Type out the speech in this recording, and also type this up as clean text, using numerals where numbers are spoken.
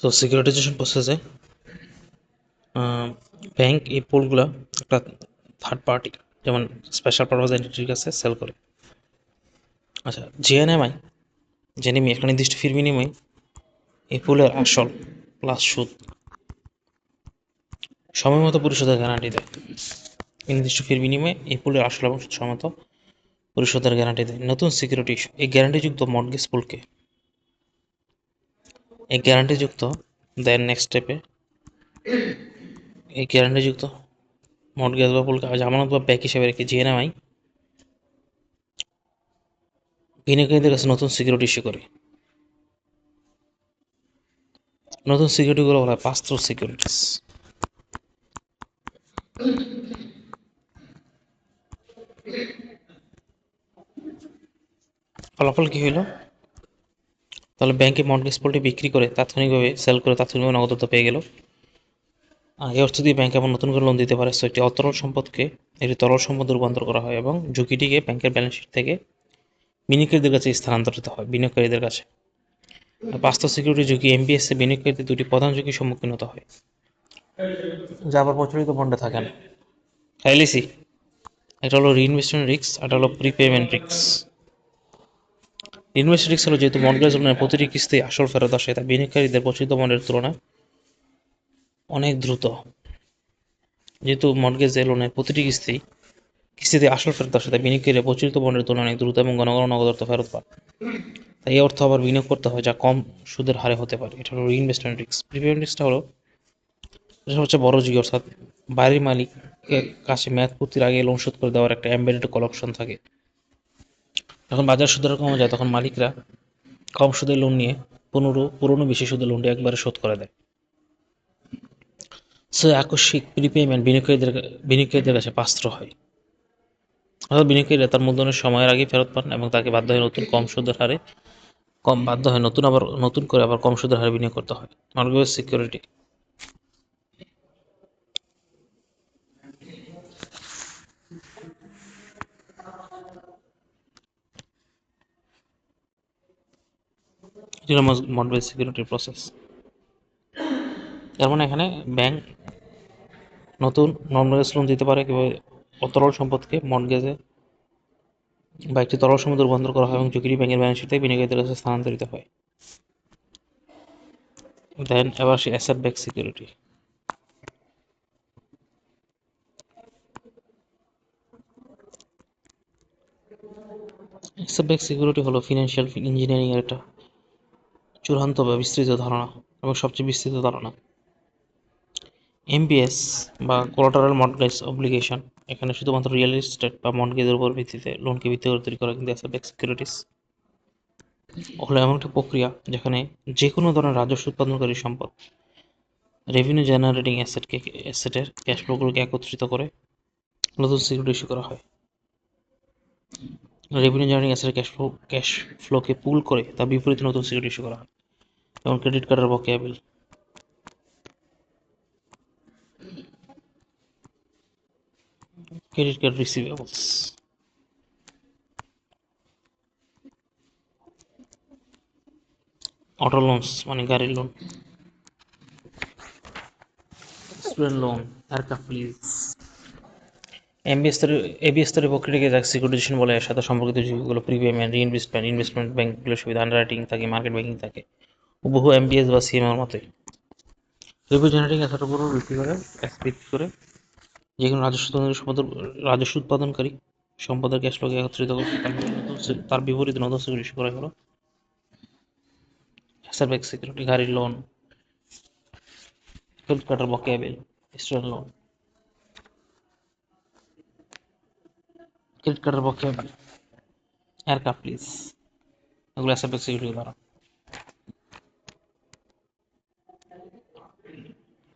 তো সিকিউরিটাইজেশন প্রসেসে ব্যাংক এই পোলগুলো একটা থার্ড পার্টি যেমন স্পেশাল পারপাস এন্টিটির কাছে সেল করে। আচ্ছা, জিএনএমআই জেনেমি একটা নির্দিষ্ট ফির বিনিময়ে এই পুলের আসল প্লাস সুদ সময়মতো পরিশোধের গ্যারান্টি দেয়। এই নির্দিষ্ট ফির বিনিময়ে এই পুলের আসল এবং সুদ সময়মতো পরিশোধের গ্যারান্টি দেয়। নতুন সিকিউরিটি ইস্যু এই গ্যারান্টিযুক্ত মর্টগেজ পুলকে এই গ্যারান্টিযুক্ত দেন নেক্সট স্টেপে এই গ্যারান্টিযুক্ত মর্টগেজ বা পুলকে জামানত বা ব্যাক হিসেবে রেখে জিএনএমআই বিনিয়োগকারীদের কাছে নতুন সিকিউরিটি ইস্যু করে। নতুন সিকিউরিটিগুলো বলা হয় পাস থ্রু সিকিউরিটিস। ফলাফল কি হইল? তাহলে ব্যাংকে মর্টগেজ পুলটি বিক্রি করে তাৎক্ষণিকভাবে সেল করে তাৎক্ষণিকভাবে নগদ অর্থ পেয়ে গেল। এই অর্থ দিয়ে ব্যাংক আবার নতুন করে লোন দিতে পারে। সো একটি অতরল সম্পদকে একটি তরল সম্পদে রূপান্তর করা হয় এবং ঝুঁকিটিকে ব্যাংকের ব্যালেন্স শিট থেকে বিনিয়োগকারীদের কাছে স্থানান্তরিত হয় বিনিয়োগকারীদের কাছে। বাস্তব সিকিউরিটি ঝুঁকি এমবিএস এ বিনিয়োগকারীদের দুটি প্রধান ঝুঁকির সম্মুখীন হতে হয়, যা আবার প্রচলিত বন্ডে থাকে না। এলআইসি একটা হলো রিইনভেস্টমেন্ট রিস্ক, একটা হলো প্রিপেমেন্ট রিস্ক। রিইনভেস্টমেন্ট রিস্ক হলো যেহেতু মর্টগেজ লোনের প্রতিটি কিস্তি আসল ফেরত আসে, তা বিনিয়োগকারীদের প্রচলিত বন্ডের তুলনায় অনেক দ্রুত। যেহেতু মর্টগেজ লোনের প্রতিটি কিস্তিতে আসল ফেরত আসে, তাই বিনিয়োগকারীরা প্রচলিত বন্ডের তুলনায় অনেক দ্রুত এবং ঘন ঘন নগদ অর্থ ফেরত পান। তাই এই অর্থ আবার বিনিয়োগ করতে হয় যা কম সুদের হারে হতে পারে। এটা হলো রিইনভেস্টমেন্ট রিস্ক। প্রিপেমেন্ট রিস্কটা হলো এটা সবচেয়ে বড় ঝুঁকি, অর্থাৎ বাড়ির মালিকের কাছে মেয়াদ পূর্তির আগে লোন শোধ করে দেওয়ার একটা এমবেডেড কল অপশন থাকে। যখন বাজার সুদের কমে যায় তখন মালিকরা কম সুদের লোন নিয়ে পুরনো বেশি সুদের লোনটি একবারে শোধ করে দেয়। সো আকস্মিক প্রিপেমেন্ট বিনিয়োগকারীদের কাছে পাস্ত্র হয়, অর্থাৎ বিনিয়োগকারীরা তার মূলধনের সময়ের আগেই ফেরত পান এবং তাকে বাধ্য হয়ে নতুন করে আবার কম সুদের হারে বিনিয়োগ করতে হয়। মর্টগেজ সিকিউরিটি মর্টগেজ সিকিউরিটির প্রসেস। তার মানে এখানে ব্যাংক নতুন মর্টগেজ লোন দিতে পারে কিভাবে? অতরল সম্পদকে মর্টগেজে বা একটি তরল সম্পদে রূপান্তর করা হয় এবং ঝুঁকিটি ব্যাংকের ব্যালেন্স শিট থেকে বিনিয়োগকারীদের কাছে স্থানান্তরিত হয়। দেন এবার আসি asset back security. Asset back security হলো ফিনান্সিয়াল ইঞ্জিনিয়ারিং এর একটা চূড়ান্ত বা বিস্তৃত ধারণা এবং সবচেয়ে বিস্তৃত ধারণা। এমবিএস বা কোলাটারাল মর্টগেজ অব্লিগেশন এখানে শুধুমাত্র রিয়েল এস্টেট বা মর্টগেজের উপর ভিত্তিতে লোনকে ভিত্তি করে তৈরি করা, কিন্তু অ্যাসেট ব্যাক সিকিউরিটিস হলো এমন একটা প্রক্রিয়া যেখানে যে কোনো ধরনের রাজস্ব উৎপাদনকারী সম্পদ রেভিনিউ জেনারেটিং অ্যাসেটের ক্যাশ ফ্লোগুলোকে একত্রিত করে নতুন সিকিউরিটি ইস্যু করা হয়। রেভিনিউ জেনারেটিং অ্যাসেটের ক্যাশ ফ্লোকে পুল করে তার বিপরীতে নতুন সিকিউরিটি ইস্যু করা হয়, যেমন ক্রেডিট কার্ডের বকেয়া বিল, credit card receivables. Auto loans মানে গাড়ির loan, student loan, aircraft lease. ABS স্তরের প্রক্রিয়াকে যাকে সিকিউরিটাইজেশন বলে, এর সাথে সম্পর্কিত ঝুঁকিগুলো প্রিপেমেন্ট, রিইনভেস্টমেন্ট, ইনভেস্টমেন্ট ব্যাংকগুলোর সুবিধা, আন্ডাররাইটিং থাকে, মার্কেট ব্যাংকিং থাকে, বহু এমবিএস বা সিএমআর মতোই। রেভিনিউ জেনারেটিং অ্যাসেটের উপর ভিত্তি করে যে কোনো রাজস্ব উৎপাদনকারী সম্পদের ক্যাশ ফ্লোকে একত্রিত করে তার বিপরীতে নতুন সিকিউরিটি ইস্যু করা হলো অ্যাসেট ব্যাক সিকিউরিটি। গাড়ির লোন, ক্রেডিট কার্ডের বকেয়া বিল, স্টুডেন্ট লোন, ক্রেডিট কার্ডের বকেয়া বিল, এয়ারক্রাফট লিজ, এগুলো অ্যাসেট ব্যাক সিকিউরিটি দ্বারা।